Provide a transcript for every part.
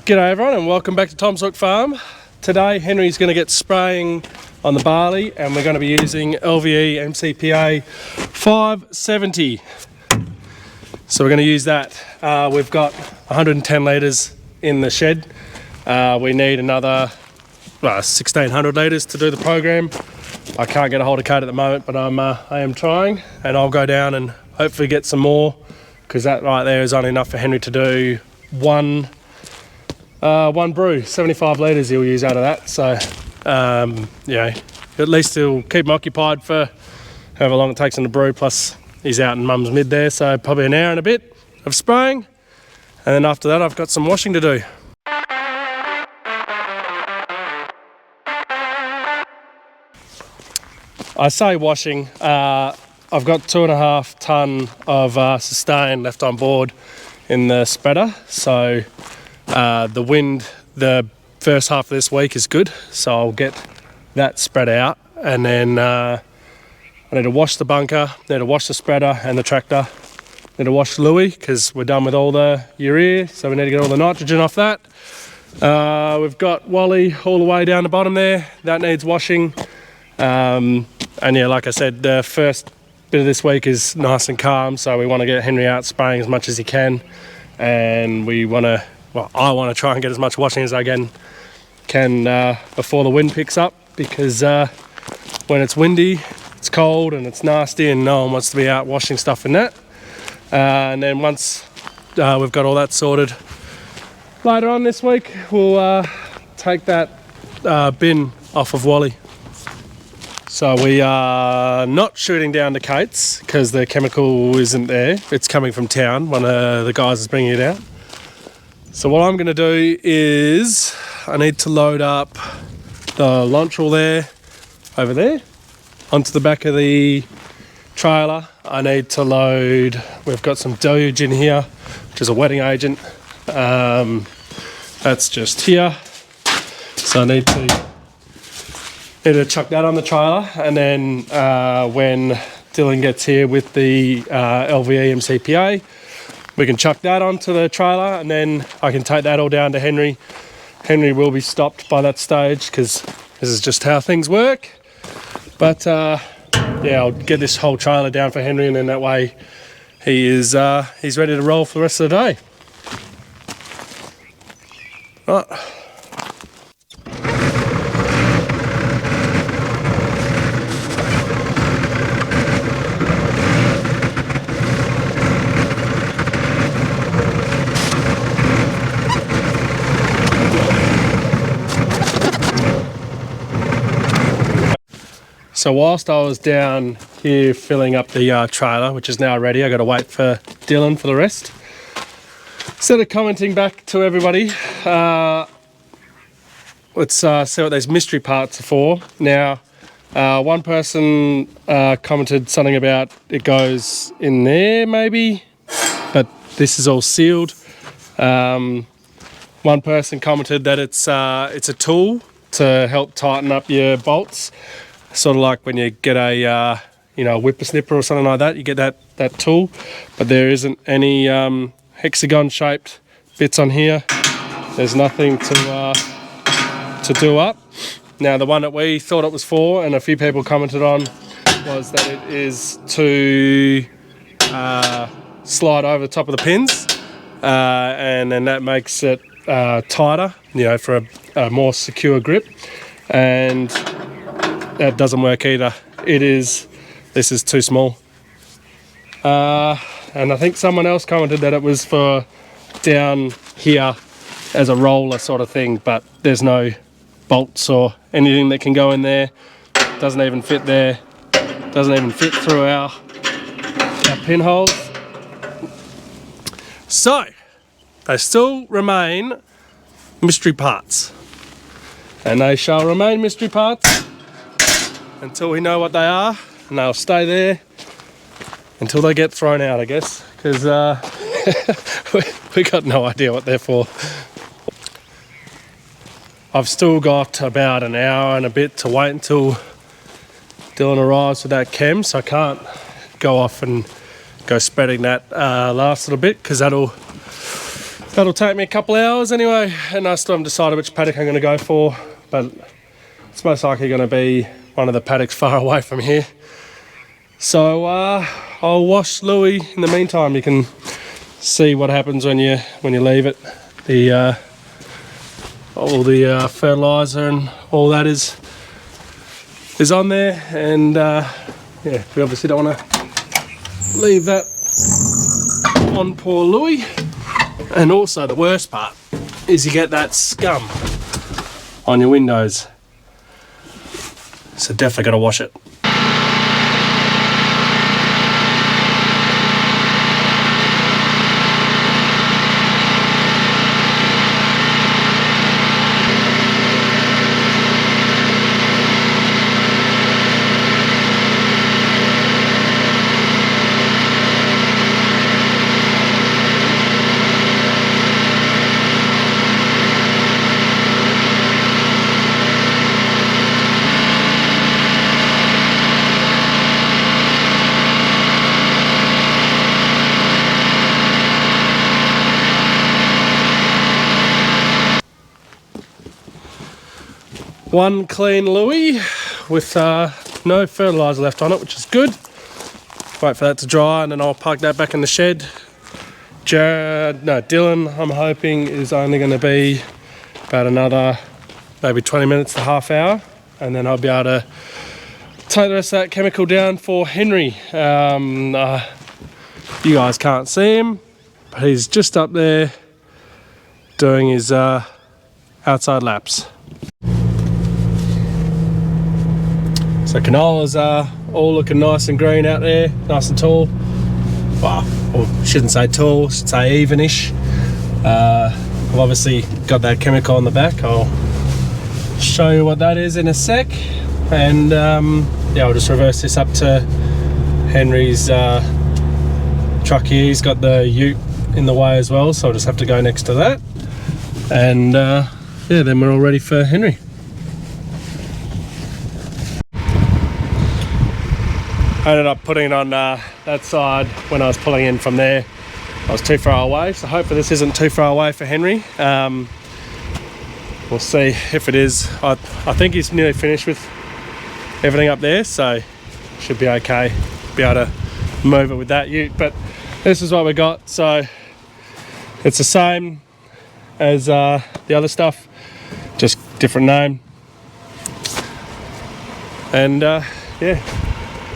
G'day everyone and welcome back to Tom's Hook Farm. Today Henry's going to get spraying on the barley and we're going to be using LVE MCPA 570. So we're going to use that. We've got 110 litres in the shed. We need another 1600 litres to do the program. I can't get a hold of Kate at the moment, but I am trying, and I'll go down and hopefully get some more, because that right there is only enough for Henry to do one brew. 75 litres he'll use out of that. So yeah, at least he'll keep him occupied for however long it takes him to brew, plus he's out in mum's mid there, so probably an hour and a bit of spraying, and then after that I've got some washing to do. I say washing, I've got 2.5 tonne of sustain left on board in the spreader, so the wind the first half of this week is good, so I'll get that spread out, and then I need to wash the bunker, need to wash the spreader and the tractor, need to wash Louis because we're done with all the urea, so we need to get all the nitrogen off that. We've got Wally all the way down the bottom there, that needs washing. And yeah, like I said, the first bit of this week is nice and calm, so we want to get Henry out spraying as much as he can, and I want to try and get as much washing as I can before the wind picks up, because when it's windy, it's cold and it's nasty and no one wants to be out washing stuff in that. And then once we've got all that sorted, later on this week we'll take that bin off of Wally. So we are not shooting down to Kate's because the chemical isn't there. It's coming from town. One of the guys is bringing it out. So what I'm going to do is I need to load up the launchal there, over there, onto the back of the trailer. I need to load, we've got some deluge in here, which is a wetting agent. That's just here. So I need to chuck that on the trailer, and then when Dylan gets here with the LVE MCPA, we can chuck that onto the trailer, and then I can take that all down to Henry. Henry will be stopped by that stage because this is just how things work. But yeah, I'll get this whole trailer down for Henry, and then that way he's ready to roll for the rest of the day. Right. So whilst I was down here filling up the trailer, which is now ready, I got to wait for Dylan for the rest. Instead of commenting back to everybody, let's see what these mystery parts are for. Now, one person commented something about it goes in there maybe, but this is all sealed. One person commented that it's a tool to help tighten up your bolts. Sort of like when you get a whippersnipper or something like that, you get that tool, but there isn't any hexagon shaped bits on here. There's nothing to do up. Now the one that we thought it was for, and a few people commented on, was that it is to slide over the top of the pins, and then that makes it tighter, for a more secure grip. And that doesn't work either. This is too small. And I think someone else commented that it was for down here as a roller sort of thing, but there's no bolts or anything that can go in there. Doesn't even fit there. Doesn't even fit through our pinholes. So, they still remain mystery parts. And they shall remain mystery parts until we know what they are, and they'll stay there until they get thrown out, I guess, because we got no idea what they're for. I've still got about an hour and a bit to wait until Dylan arrives with that chem, so I can't go off and go spreading that last little bit, because that'll That'll take me a couple hours anyway, and I still haven't decided which paddock I'm going to go for, but it's most likely going to be one of the paddocks far away from here. So I'll wash Louis in the meantime. You can see what happens when you leave it. All the fertilizer and all that is on there, and yeah, we obviously don't want to leave that on poor Louis. And also the worst part is you get that scum on your windows, so definitely got to wash it. One clean Louis with no fertilizer left on it, which is good. Wait for that to dry and then I'll park that back in the shed. Dylan, I'm hoping, is only going to be about another maybe 20 minutes to half hour, and then I'll be able to take the rest of that chemical down for Henry. You guys can't see him, but he's just up there doing his outside laps. So canola's all looking nice and green out there, nice and tall. Well, shouldn't say tall, should say evenish. I've obviously got that chemical on the back. I'll show you what that is in a sec. And yeah, I'll just reverse this up to Henry's truck here. He's got the ute in the way as well, so I'll just have to go next to that. And yeah, then we're all ready for Henry. I ended up putting it on that side when I was pulling in from there. I was too far away, so hopefully this isn't too far away for Henry. We'll see if it is. I think he's nearly finished with everything up there, so should be okay. Be able to move it with that ute, but this is what we got. So it's the same as the other stuff, just different name. And yeah,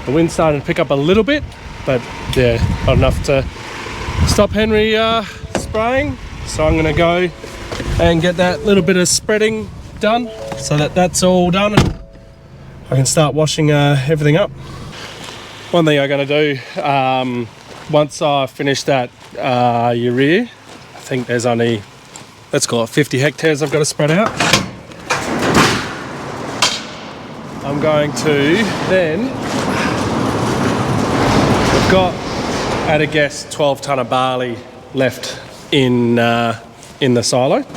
the wind's starting to pick up a little bit, but yeah, not enough to stop Henry spraying. So I'm going to go and get that little bit of spreading done, so that's all done and I can start washing everything up. One thing I'm going to do, once I finish that urea, I think there's only, let's call it 50 hectares I've got to spread out. I'm going to then, I've got, at a guess, 12 tonne of barley left in the silo. So,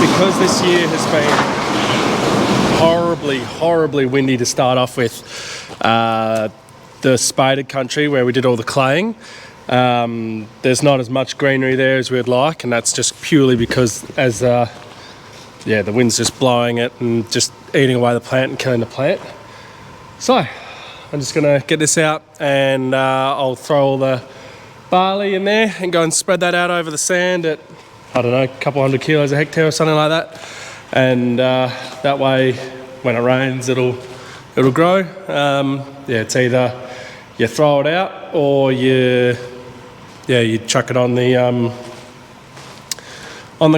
because this year has been horribly windy to start off with, the spaded country where we did all the claying, there's not as much greenery there as we'd like, and that's just purely because as the wind's just blowing it and just eating away the plant and killing the plant. So I'm just gonna get this out and I'll throw all the barley in there and go and spread that out over the sand at, I don't know, a couple 100 kilos a hectare or something like that. And that way, when it rains, it'll grow. Yeah, it's either you throw it out or you chuck it on the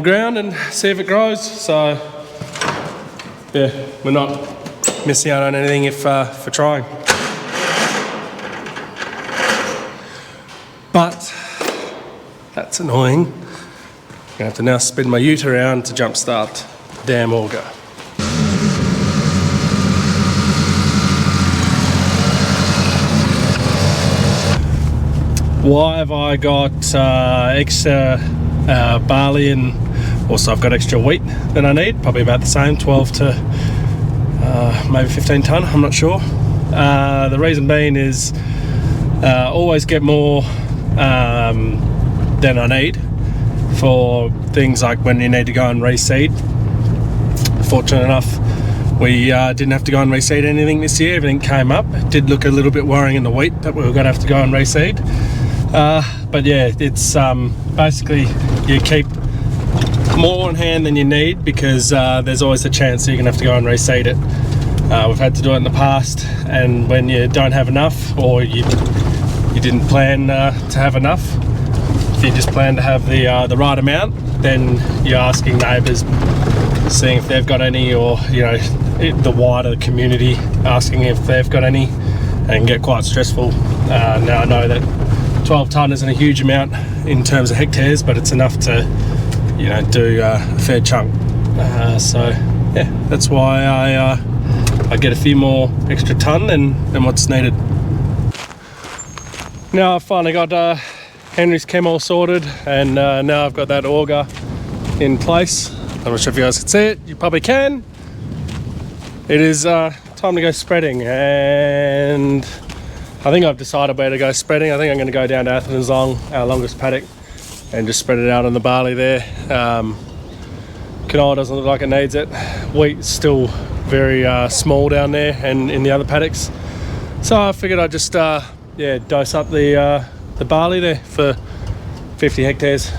ground and see if it grows. So yeah, we're not missing out on anything if for trying. But that's annoying. I'm gonna have to now spin my ute around to jumpstart the damn auger. Why have I got extra barley, and also I've got extra wheat than I need? Probably about the same, 12 to maybe 15 tonne, I'm not sure. The reason being is always get more than I need for things like when you need to go and reseed. Fortunate enough, we didn't have to go and reseed anything this year. Everything came up. It did look a little bit worrying in the wheat that we were going to have to go and reseed. But yeah, it's basically you keep more on hand than you need, because there's always a chance that you're going to have to go and reseed it. We've had to do it in the past, and when you don't have enough, or you didn't plan to have enough, if you just plan to have the right amount, then you're asking neighbours, seeing if they've got any, or the wider community asking if they've got any, and it can get quite stressful. Now I know that 12 tonne isn't a huge amount in terms of hectares, but it's enough to do a fair chunk. So yeah, that's why I get a few more extra tonne than what's needed. Now I've finally got Henry's chem all sorted, and now I've got that auger in place. I'm not sure if you guys can see it. You probably can. It is time to go spreading, and I think I've decided where to go spreading. I think I'm going to go down to Finalizing, our longest paddock, and just spread it out on the barley there. Canola doesn't look like it needs it. Wheat's still very small down there and in the other paddocks. So I figured I'd just dose up the barley there for 50 hectares.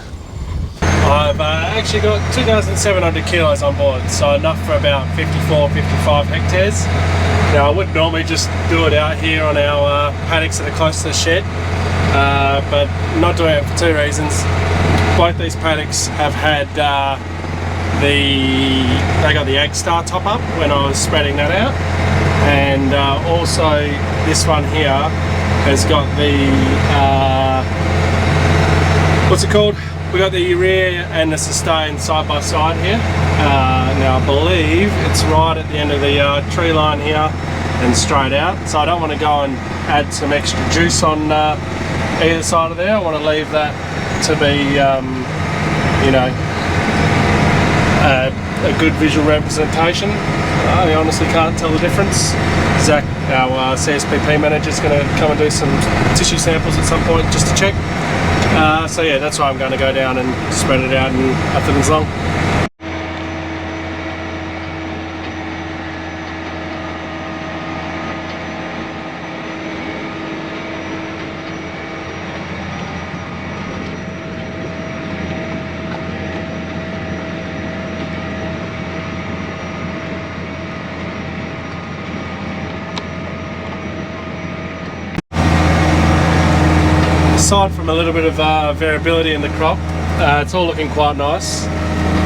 I've actually got 2,700 kilos on board, so enough for about 54, 55 hectares. Now I would normally just do it out here on our paddocks that are close to the shed, but not doing it for two reasons. Both these paddocks have had they got the Ag Star top up when I was spreading that out, and also this one here has got the what's it called? We got the urea and the sustain side by side here. Now I believe it's right at the end of the tree line here and straight out, so I don't want to go and add some extra juice on either side of there. I want to leave that to be a good visual representation. I honestly can't tell the difference. Zach, our CSPP manager, is going to come and do some tissue samples at some point just to check. So yeah, that's why I'm going to go down and spread it out in Finalizing. Aside from a little bit of variability in the crop, it's all looking quite nice.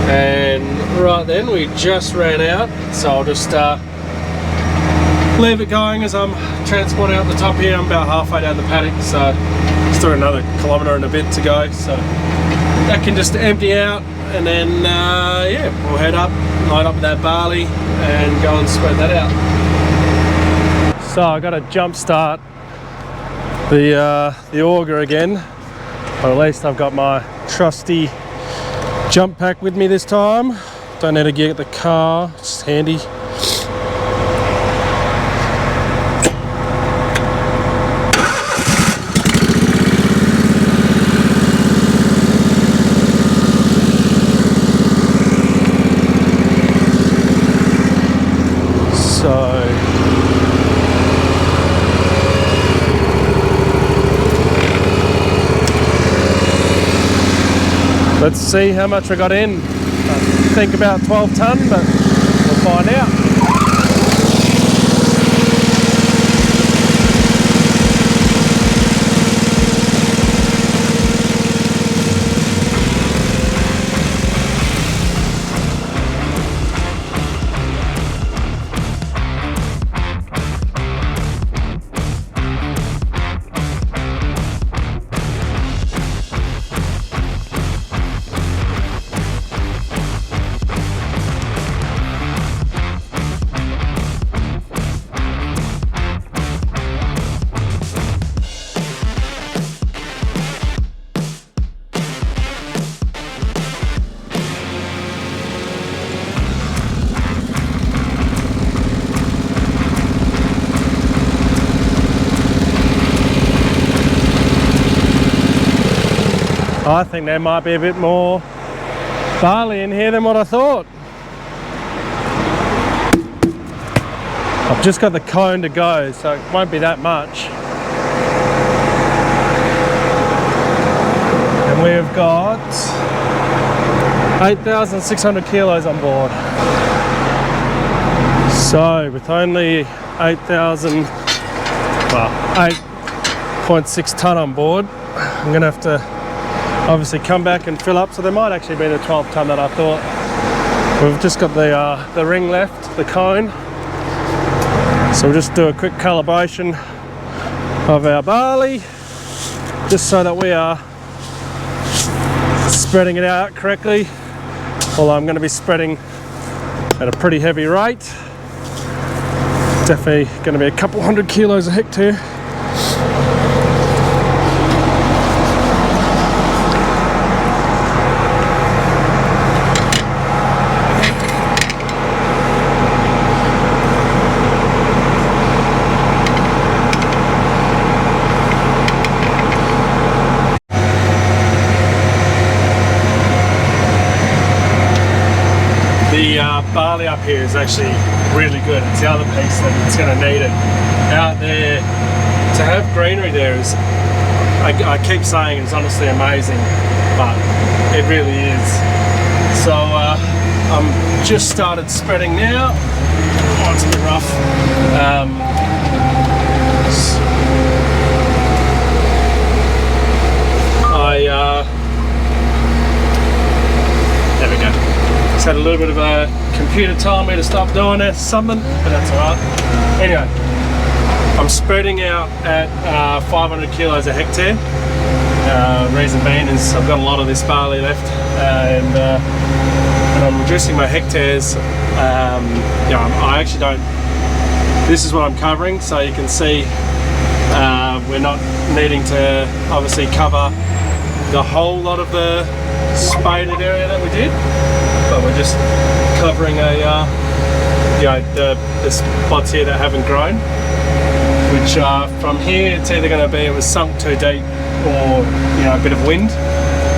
And right then we just ran out, so I'll just leave it going as I'm transporting up the top here. I'm about halfway down the paddock, so still another kilometre and a bit to go, so that can just empty out, and then yeah, we'll head up, load up with that barley and go and spread that out. So I got a jump start the auger again, but at least I've got my trusty jump pack with me this time. Don't need to get the car, it's handy. Let's see how much we got in. I think about 12 tonne, but we'll find out. I think there might be a bit more barley in here than what I thought. I've just got the cone to go, so it won't be that much. And we've got 8,600 kilos on board. So with only 8.6 tonne on board, I'm gonna have to obviously come back and fill up. So there might actually be the 12 tonne that I thought. We've just got the ring left, the cone. So we'll just do a quick calibration of our barley, just so that we are spreading it out correctly. Although I'm going to be spreading at a pretty heavy rate. Definitely going to be a couple hundred kilos a hectare. The barley up here is actually really good. It's the other piece that it's going to need it. Out there, to have greenery there is, I keep saying it's honestly amazing, but it really is. So I'm just started spreading now. Oh, it's a bit rough. There we go. Just had a little bit of a computer telling me to stop doing it, something, but that's alright. Anyway, I'm spreading out at 500 kilos a hectare. Reason being is I've got a lot of this barley left, and I'm reducing my hectares. I actually don't. This is what I'm covering, so you can see we're not needing to obviously cover the whole lot of the spaded area that we did, but we're just covering the spots here that haven't grown, which from here it's either going to be it was sunk too deep or a bit of wind,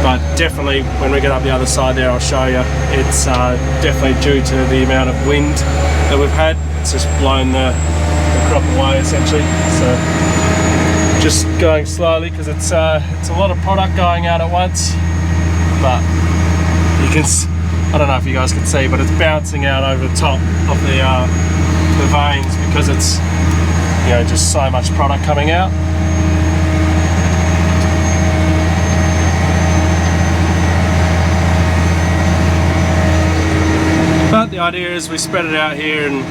but definitely when we get up the other side there I'll show you it's definitely due to the amount of wind that we've had. It's just blown the crop away essentially. So just going slowly because it's a lot of product going out at once, but you can, I don't know if you guys can see, but it's bouncing out over the top of the veins because it's just so much product coming out. But the idea is we spread it out here and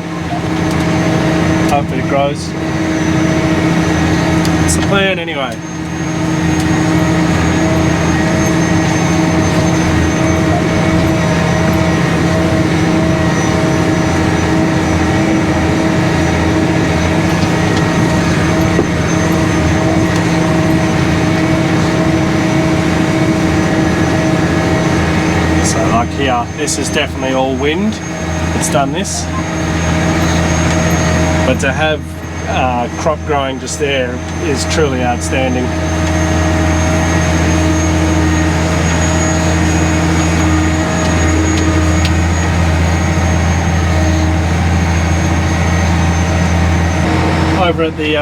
hopefully it grows. It's the plan anyway. Here, this is definitely all wind. It's done this, but to have crop growing just there is truly outstanding. Over at the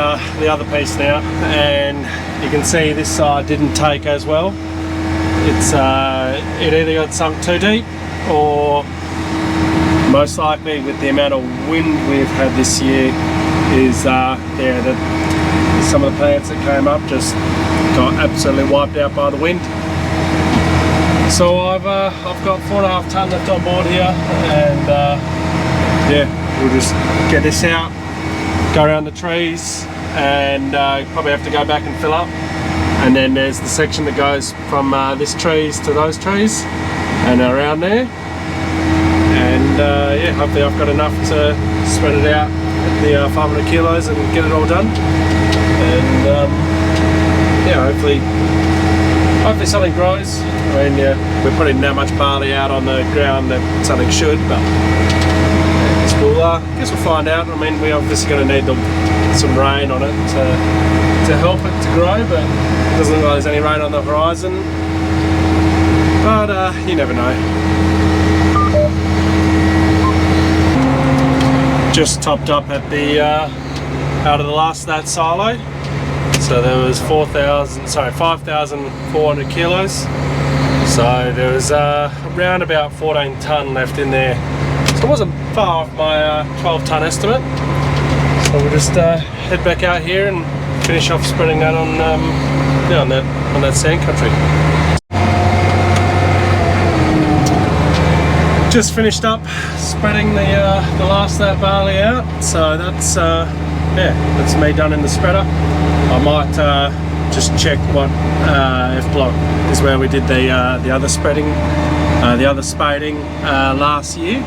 other piece now, and you can see this side didn't take as well. It either got sunk too deep, or most likely with the amount of wind we've had this year is some of the plants that came up just got absolutely wiped out by the wind. So I've got 4.5 tonne left on board here, and we'll just get this out, go around the trees, and probably have to go back and fill up. And then there's the section that goes from this trees to those trees and around there, and hopefully I've got enough to spread it out at the 500 kilos and get it all done. And hopefully something grows. I mean, we're putting that much barley out on the ground that something should, but I guess we'll find out. I mean, we're obviously going to need some rain on it to help it to grow, but it doesn't look like there's any rain on the horizon. but you never know. Just topped up at the out of the last of that silo, so there was 5,400 kilos. So there was around about 14 tonne left in there. So it wasn't far off my 12 tonne estimate. So we'll just head back out here and finish off spreading that on yeah, on that sand country. Just finished up spreading the last of that barley out. So that's yeah, that's me done in the spreader. I might just check what F block is where we did the other spreading, the other spading last year.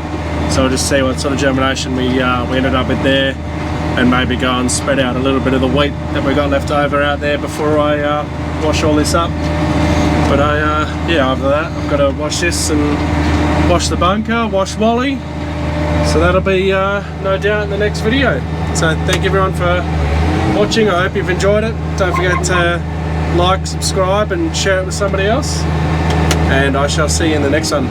So we'll just see what sort of germination we ended up with there, and maybe go and spread out a little bit of the wheat that we got left over out there before I wash all this up. But yeah, after that I've got to wash this and wash the bunker, wash Wally. So that'll be no doubt in the next video. So thank you everyone for watching. I hope you've enjoyed it. Don't forget to like, subscribe and share it with somebody else. And I shall see you in the next one.